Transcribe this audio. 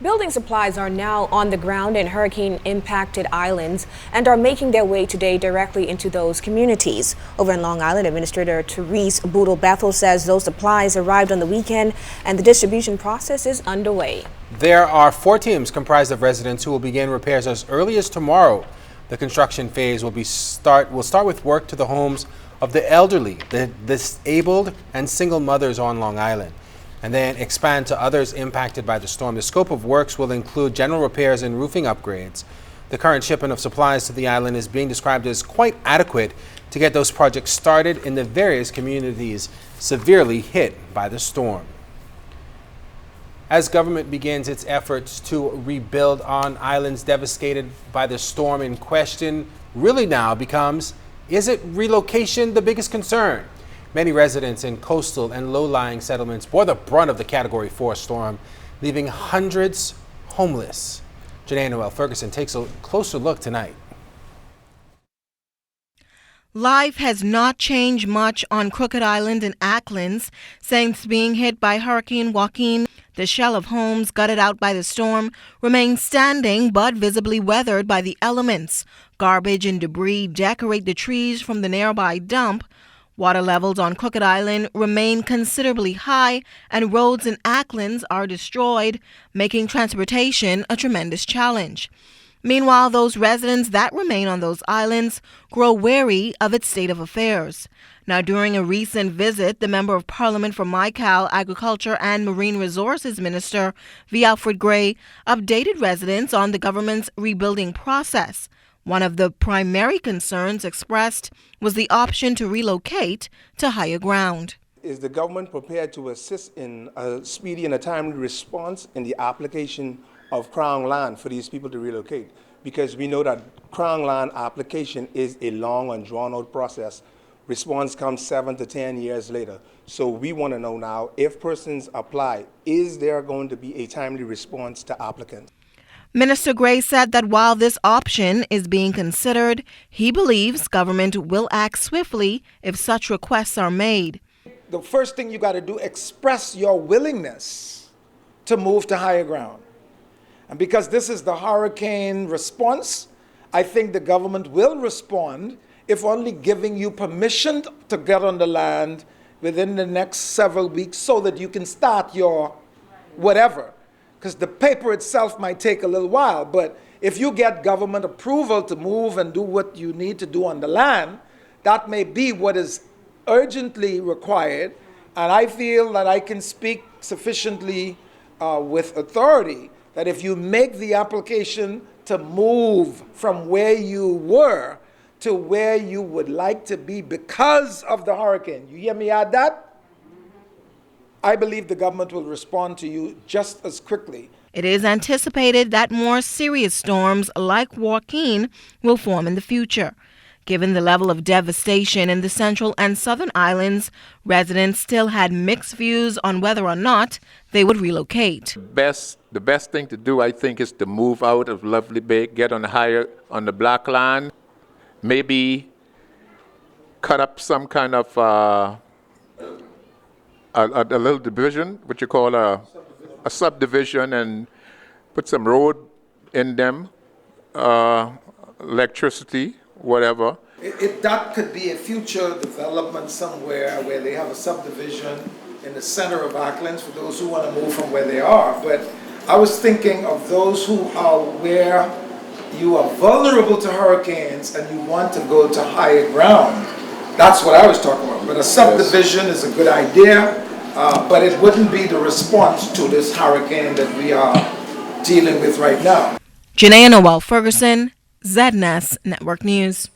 Building supplies are now on the ground in hurricane-impacted islands and are making their way today directly into those communities. Over in Long Island, Administrator Therese Boodle-Bethel says those supplies arrived on the weekend and the distribution process is underway. There are 4 teams comprised of residents who will begin repairs as early as tomorrow. The construction phase will start with work to the homes of the elderly, the disabled, and single mothers on Long Island, and then expand to others impacted by the storm. The scope of works will include general repairs and roofing upgrades. The current shipment of supplies to the island is being described as quite adequate to get those projects started in the various communities severely hit by the storm. As government begins its efforts to rebuild on islands devastated by the storm in question, really now becomes, is it relocation the biggest concern? Many residents in coastal and low-lying settlements bore the brunt of the Category 4 storm, leaving hundreds homeless. Janae Noel Ferguson takes a closer look tonight. Life has not changed much on Crooked Island in Acklands since being hit by Hurricane Joaquin. The shell of homes gutted out by the storm remains standing but visibly weathered by the elements. Garbage and debris decorate the trees from the nearby dump. Water levels on Crooked Island remain considerably high, and roads in Acklands are destroyed, making transportation a tremendous challenge. Meanwhile, those residents that remain on those islands grow wary of its state of affairs. Now, during a recent visit, the Member of Parliament for Mical, Agriculture and Marine Resources Minister V. Alfred Gray updated residents on the government's rebuilding process. One of the primary concerns expressed was the option to relocate to higher ground. Is the government prepared to assist in a speedy and a timely response in the application of Crown land for these people to relocate? Because we know that Crown land application is a long and drawn-out process. Response comes 7 to 10 years later. So we want to know now, if persons apply, is there going to be a timely response to applicants? Minister Gray said that while this option is being considered, he believes government will act swiftly if such requests are made. The first thing you got to do, express your willingness to move to higher ground. And because this is the hurricane response, I think the government will respond, if only giving you permission to get on the land within the next several weeks so that you can start your whatever. Because the paper itself might take a little while, but if you get government approval to move and do what you need to do on the land, that may be what is urgently required. And I feel that I can speak sufficiently with authority that if you make the application to move from where you were to where you would like to be because of the hurricane, you hear me add that? I believe the government will respond to you just as quickly. It is anticipated that more serious storms like Joaquin will form in the future. Given the level of devastation in the central and southern islands, residents still had mixed views on whether or not they would relocate. The best thing to do, I think, is to move out of Lovely Bay, get on the black land, maybe cut up some kind of a little division, what you call a subdivision, and put some road in them, electricity, whatever. That could be a future development somewhere where they have a subdivision in the center of Acklands for those who want to move from where they are. But I was thinking of those who are where you are vulnerable to hurricanes and you want to go to higher ground. That's what I was talking about. But a subdivision is a good idea, but it wouldn't be the response to this hurricane that we are dealing with right now. Janae Noel Ferguson, ZNS Network News.